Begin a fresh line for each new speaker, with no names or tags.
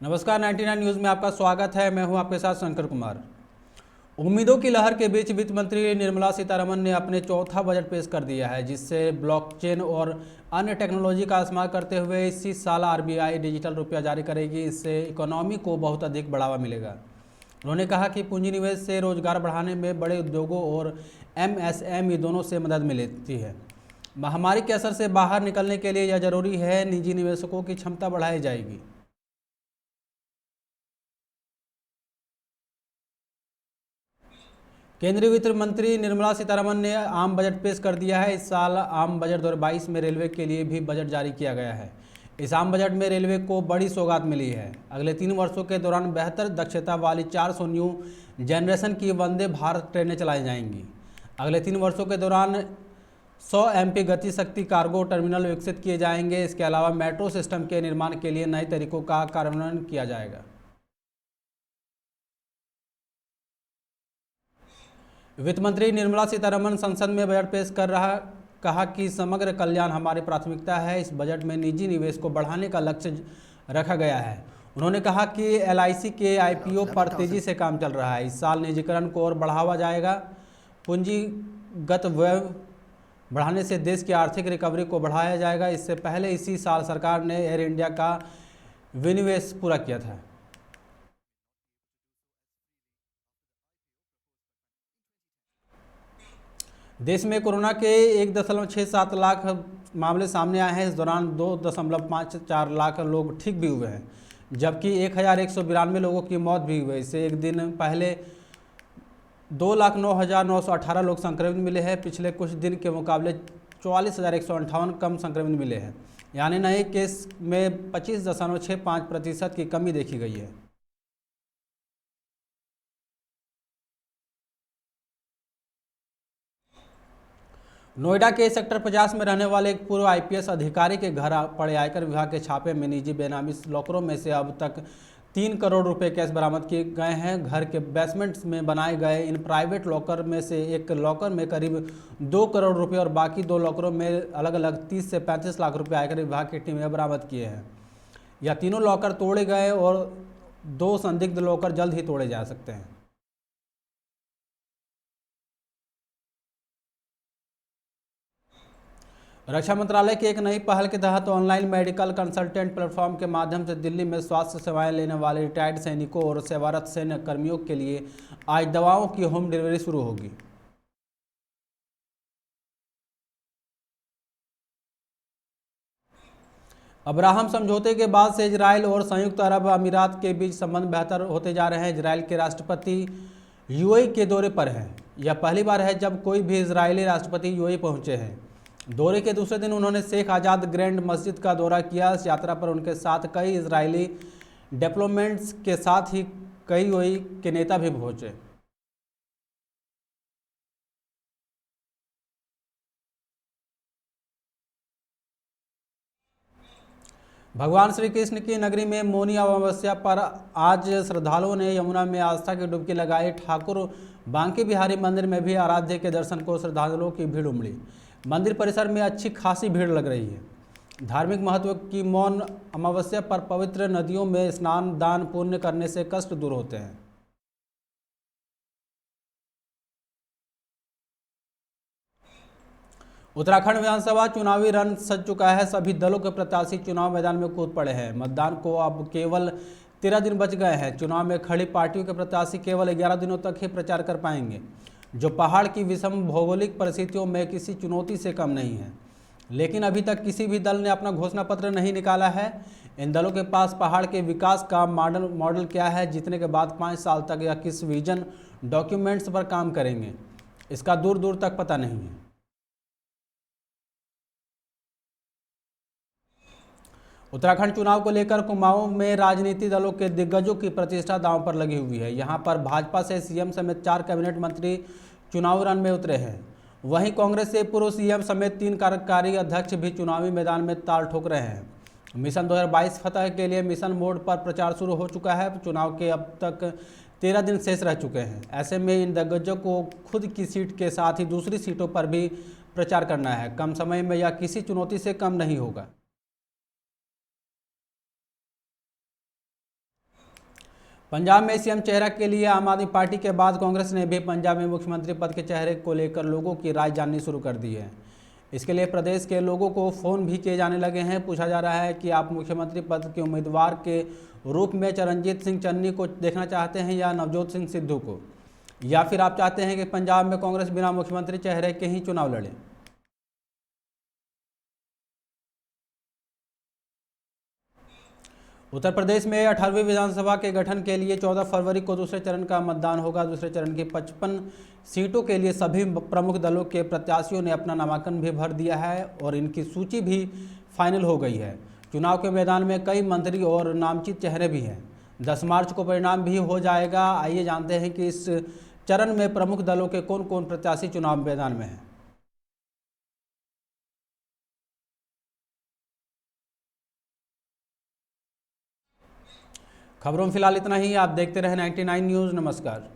नमस्कार, 99 न्यूज़ में आपका स्वागत है। मैं हूं आपके साथ शंकर कुमार। उम्मीदों की लहर के बीच वित्त मंत्री निर्मला सीतारमण ने अपने चौथा बजट पेश कर दिया है, जिससे ब्लॉकचेन और अन्य टेक्नोलॉजी का इस्तेमाल करते हुए इसी साल आरबीआई डिजिटल रुपया जारी करेगी। इससे इकोनॉमी को बहुत अधिक बढ़ावा मिलेगा। उन्होंने कहा कि पूंजी निवेश से रोजगार बढ़ाने में बड़े उद्योगों और एमएसएमई दोनों से मदद मिलती है। महामारी के असर से बाहर निकलने के लिए यह जरूरी है, निजी निवेशकों की क्षमता बढ़ाई जाएगी। केंद्रीय वित्त मंत्री निर्मला सीतारमण ने आम बजट पेश कर दिया है। इस साल आम बजट 2022 में रेलवे के लिए भी बजट जारी किया गया है। इस आम बजट में रेलवे को बड़ी सौगात मिली है। अगले 3 वर्षों के दौरान बेहतर दक्षता वाली 400 न्यू जनरेशन की वंदे भारत ट्रेनें चलाई जाएंगी। अगले 3 वर्षों के दौरान 100 एमपी गति शक्ति कार्गो टर्मिनल विकसित किए जाएंगे। इसके अलावा मेट्रो सिस्टम के निर्माण के लिए नए तरीकों का कार्यान्वयन किया जाएगा। वित्त मंत्री निर्मला सीतारमण संसद में बजट पेश कर कहा कि समग्र कल्याण हमारी प्राथमिकता है। इस बजट में निजी निवेश को बढ़ाने का लक्ष्य रखा गया है। उन्होंने कहा कि एलआईसी के आईपीओ पर तेजी से काम चल रहा है। इस साल निजीकरण को और बढ़ावा जाएगा। पूंजीगत व्यय बढ़ाने से देश की आर्थिक रिकवरी को बढ़ाया जाएगा। इससे पहले इसी साल सरकार ने एयर इंडिया का विनिवेश पूरा किया था। देश में कोरोना के 1.67 लाख मामले सामने आए हैं। इस दौरान 2.54 लाख लोग ठीक भी हुए हैं, जबकि 1192 लोगों की मौत भी हुई। इससे एक दिन पहले 2,09,918 लोग संक्रमित मिले हैं। पिछले कुछ दिन के मुकाबले 44,158 कम संक्रमित मिले हैं, यानी नए केस में 25.65% की कमी देखी गई है। नोएडा के सेक्टर 50 में रहने वाले एक पूर्व आईपीएस अधिकारी के घर पड़े आयकर विभाग के छापे में निजी बेनामी लॉकरों में से अब तक 3 करोड़ रुपए कैश बरामद किए गए हैं। घर के बेसमेंट में बनाए गए इन प्राइवेट लॉकर में से एक लॉकर में करीब 2 करोड़ रुपए और बाकी 2 लॉकरों में अलग अलग 30 से 35 लाख रुपए आयकर विभाग की टीम ने बरामद किए हैं। यह तीनों लॉकर तोड़े गए और 2 संदिग्ध लॉकर जल्द ही तोड़े जा सकते हैं। रक्षा मंत्रालय की एक नई पहल के तहत ऑनलाइन मेडिकल कंसल्टेंट प्लेटफॉर्म के माध्यम से दिल्ली में स्वास्थ्य सेवाएं लेने वाले रिटायर्ड सैनिकों और सेवारत सैन्य कर्मियों के लिए आज दवाओं की होम डिलीवरी शुरू होगी। अब्राहम समझौते के बाद से इजराइल और संयुक्त अरब अमीरात के बीच संबंध बेहतर होते जा रहे हैं। इजराइल के राष्ट्रपति यूएई के दौरे पर हैं। यह पहली बार है जब कोई भी इजरायली राष्ट्रपति यूएई पहुंचे हैं। दौरे के दूसरे दिन उन्होंने शेख आजाद ग्रैंड मस्जिद का दौरा किया। इस यात्रा पर उनके साथ कई इजरायली डिप्लोमेट्स के साथ ही कई यूएई के नेता भी पहुंचे। भगवान श्री कृष्ण की नगरी में मौनी अमावस्या पर आज श्रद्धालुओं ने यमुना में आस्था की डुबकी लगाई। ठाकुर बांके बिहारी मंदिर में भी आराध्य के दर्शन को श्रद्धालुओं की भीड़ उमड़ी। मंदिर परिसर में अच्छी खासी भीड़ लग रही है। धार्मिक महत्व की मौन अमावस्या पर पवित्र नदियों में स्नान दान पुण्य करने से कष्ट दूर होते हैं। उत्तराखंड विधानसभा चुनावी रण सज चुका है। सभी दलों के प्रत्याशी चुनाव मैदान में कूद पड़े हैं। मतदान को अब केवल 13 दिन बच गए हैं। चुनाव में खड़ी पार्टियों के प्रत्याशी केवल 11 दिनों तक ही प्रचार कर पाएंगे, जो पहाड़ की विषम भौगोलिक परिस्थितियों में किसी चुनौती से कम नहीं है। लेकिन अभी तक किसी भी दल ने अपना घोषणा पत्र नहीं निकाला है। इन दलों के पास पहाड़ के विकास का मॉडल क्या है, जीतने के बाद 5 साल तक या किस विजन डॉक्यूमेंट्स पर काम करेंगे, इसका दूर दूर तक पता नहीं है। उत्तराखंड चुनाव को लेकर कुमाऊं में राजनीतिक दलों के दिग्गजों की प्रतिष्ठा दांव पर लगी हुई है। यहां पर भाजपा से सीएम समेत 4 कैबिनेट मंत्री चुनाव रण में उतरे हैं। वहीं कांग्रेस से पूर्व सीएम समेत 3 कार्यकारी अध्यक्ष भी चुनावी मैदान में ताल ठोक रहे हैं। मिशन 2022 फतह के लिए मिशन मोड पर प्रचार शुरू हो चुका है। चुनाव के अब तक 13 दिन शेष रह चुके हैं। ऐसे में इन दिग्गजों को खुद की सीट के साथ ही दूसरी सीटों पर भी प्रचार करना है। कम समय में यह किसी चुनौती से कम नहीं होगा। पंजाब में सीएम चेहरा के लिए आम आदमी पार्टी के बाद कांग्रेस ने भी पंजाब में मुख्यमंत्री पद के चेहरे को लेकर लोगों की राय जाननी शुरू कर दी है। इसके लिए प्रदेश के लोगों को फ़ोन भी किए जाने लगे हैं। पूछा जा रहा है कि आप मुख्यमंत्री पद के उम्मीदवार के रूप में चरणजीत सिंह चन्नी को देखना चाहते हैं या नवजोत सिंह सिद्धू को, या फिर आप चाहते हैं कि पंजाब में कांग्रेस बिना मुख्यमंत्री चेहरे के ही चुनाव लड़े। उत्तर प्रदेश में 18वीं विधानसभा के गठन के लिए 14 फरवरी को दूसरे चरण का मतदान होगा। दूसरे चरण की 55 सीटों के लिए सभी प्रमुख दलों के प्रत्याशियों ने अपना नामांकन भी भर दिया है और इनकी सूची भी फाइनल हो गई है। चुनाव के मैदान में कई मंत्री और नामचीन चेहरे भी हैं। 10 मार्च को परिणाम भी हो जाएगा। आइए जानते हैं कि इस चरण में प्रमुख दलों के कौन कौन प्रत्याशी चुनाव मैदान में हैं। खबरों में फिलहाल इतना ही। आप देखते रहें 99 न्यूज़। नमस्कार।